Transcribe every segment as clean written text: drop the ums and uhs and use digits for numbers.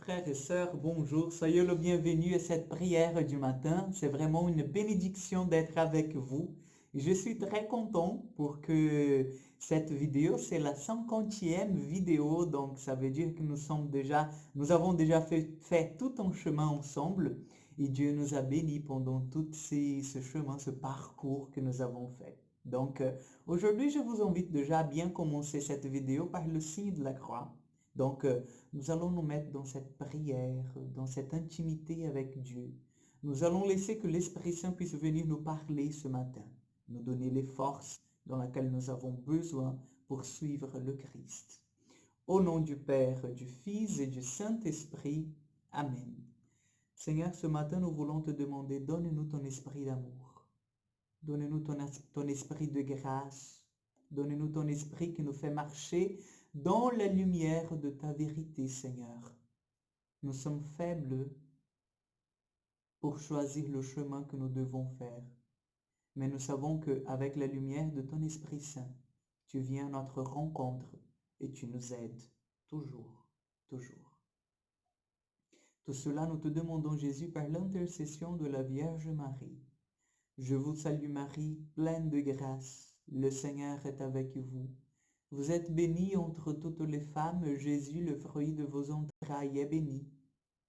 frères et sœurs, bonjour. Soyez le bienvenu à cette prière du matin. C'est vraiment une bénédiction d'être avec vous. Je suis très content pour que cette vidéo, c'est la 50e vidéo. Donc, ça veut dire que nous avons déjà fait tout un chemin ensemble. Et Dieu nous a bénis pendant ce chemin, ce parcours que nous avons fait. Donc, aujourd'hui, je vous invite déjà à bien commencer cette vidéo par le signe de la croix. Donc, nous allons nous mettre dans cette prière, dans cette intimité avec Dieu. Nous allons laisser que l'Esprit Saint puisse venir nous parler ce matin, nous donner les forces dans lesquelles nous avons besoin pour suivre le Christ. Au nom du Père, du Fils et du Saint-Esprit. Amen. Seigneur, ce matin, nous voulons te demander, donne-nous ton esprit d'amour. Donne-nous ton esprit de grâce. Donne-nous ton esprit qui nous fait marcher dans la lumière de ta vérité, Seigneur. Nous sommes faibles pour choisir le chemin que nous devons faire, mais nous savons qu'avec la lumière de ton Esprit Saint, tu viens à notre rencontre et tu nous aides toujours, toujours. Tout cela, nous te demandons, Jésus, par l'intercession de la Vierge Marie. Je vous salue Marie, pleine de grâce, le Seigneur est avec vous. Vous êtes bénie entre toutes les femmes, Jésus, le fruit de vos entrailles, est béni.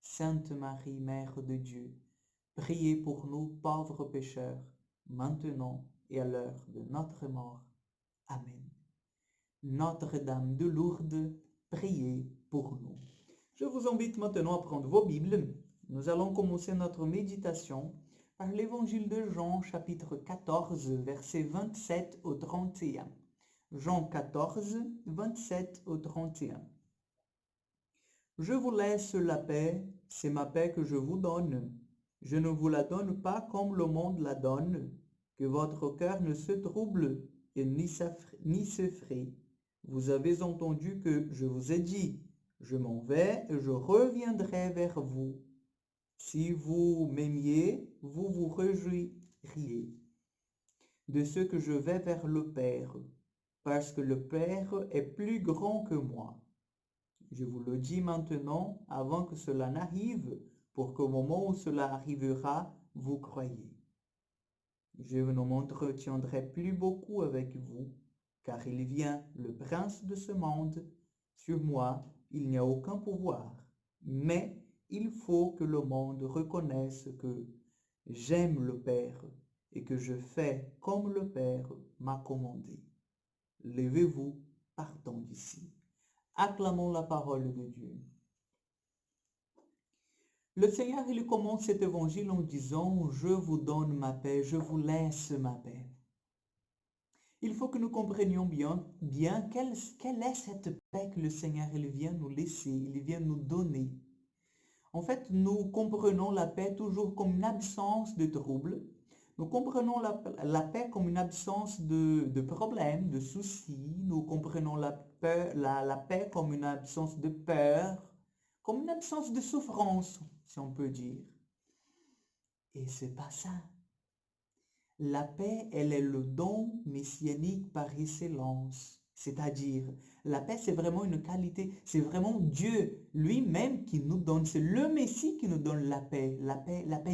Sainte Marie, Mère de Dieu, priez pour nous pauvres pécheurs, maintenant et à l'heure de notre mort. Amen. Notre-Dame de Lourdes, priez pour nous. Je vous invite maintenant à prendre vos Bibles. Nous allons commencer notre méditation par l'évangile de Jean, chapitre 14, versets 27 au 31. Jean 14, 27 au 31. Je vous laisse la paix, c'est ma paix que je vous donne. Je ne vous la donne pas comme le monde la donne. Que votre cœur ne se trouble et ni s'effraie. Vous avez entendu que je vous ai dit, je m'en vais et je reviendrai vers vous. Si vous m'aimiez, vous vous réjouiriez de ce que je vais vers le Père, parce que le Père est plus grand que moi. Je vous le dis maintenant, avant que cela n'arrive, pour qu'au moment où cela arrivera, vous croyez. Je ne m'entretiendrai plus beaucoup avec vous, car il vient le prince de ce monde. Sur moi, il n'y a aucun pouvoir, mais il faut que le monde reconnaisse que j'aime le Père et que je fais comme le Père m'a commandé. Levez-vous, partons d'ici. Acclamons la parole de Dieu. Le Seigneur, il commence cet évangile en disant, je vous donne ma paix, je vous laisse ma paix. Il faut que nous comprenions bien quelle est cette paix que le Seigneur il vient nous laisser, il vient nous donner. En fait, nous comprenons la paix toujours comme une absence de trouble. Nous comprenons la paix comme une absence de problèmes, de soucis. Nous comprenons la paix comme une absence de peur, comme une absence de souffrance, si on peut dire. Et c'est pas ça. La paix, elle est le don messianique par excellence. C'est-à-dire, la paix, c'est vraiment une qualité, c'est vraiment Dieu lui-même qui nous donne, c'est le Messie qui nous donne la paix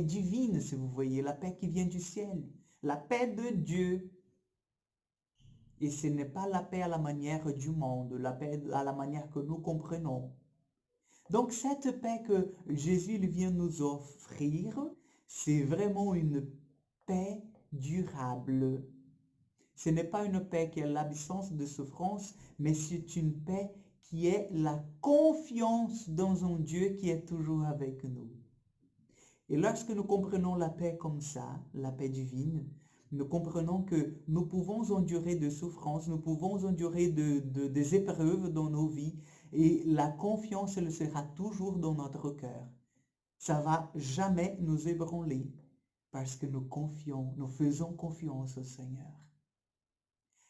divine, si vous voyez, la paix qui vient du ciel, la paix de Dieu. Et ce n'est pas la paix à la manière du monde, la paix à la manière que nous comprenons. Donc, cette paix que Jésus vient nous offrir, c'est vraiment une paix durable. Ce n'est pas une paix qui est l'absence de souffrance, mais c'est une paix qui est la confiance dans un Dieu qui est toujours avec nous. Et lorsque nous comprenons la paix comme ça, la paix divine, nous comprenons que nous pouvons endurer des souffrances, nous pouvons endurer des épreuves dans nos vies, et la confiance, elle sera toujours dans notre cœur. Ça va jamais nous ébranler, parce que nous faisons confiance au Seigneur.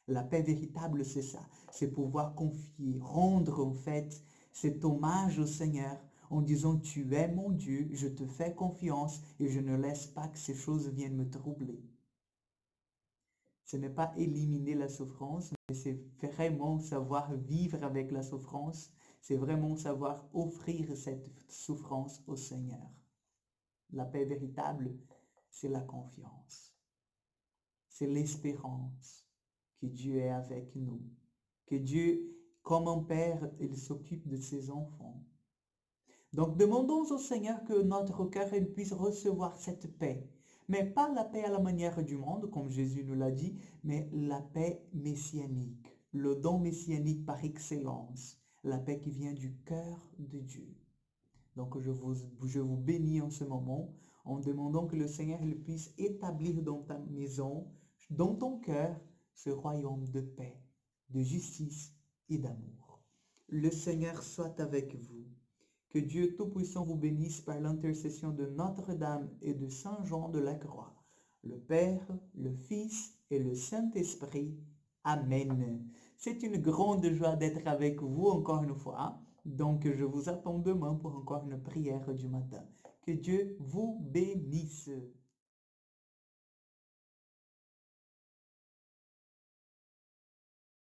La paix véritable, c'est ça. C'est pouvoir confier, rendre en fait cet hommage au Seigneur en disant, tu es mon Dieu, je te fais confiance et je ne laisse pas que ces choses viennent me troubler. Ce n'est pas éliminer la souffrance, mais c'est vraiment savoir vivre avec la souffrance. c'est vraiment savoir offrir cette souffrance au Seigneur. La paix véritable, c'est la confiance. C'est l'espérance que Dieu est avec nous. Que Dieu, comme un père, il s'occupe de ses enfants. Donc demandons au Seigneur que notre cœur puisse recevoir cette paix. Mais pas la paix à la manière du monde, comme Jésus nous l'a dit, mais la paix messianique, le don messianique par excellence, la paix qui vient du cœur de Dieu. Donc je vous bénis en ce moment en demandant que le Seigneur il puisse établir dans ta maison, dans ton cœur, ce royaume de paix, de justice et d'amour. Le Seigneur soit avec vous. Que Dieu Tout-Puissant vous bénisse par l'intercession de Notre-Dame et de Saint Jean de la Croix, le Père, le Fils et le Saint-Esprit. Amen. C'est une grande joie d'être avec vous encore une fois. Donc, je vous attends demain pour encore une prière du matin. Que Dieu vous bénisse.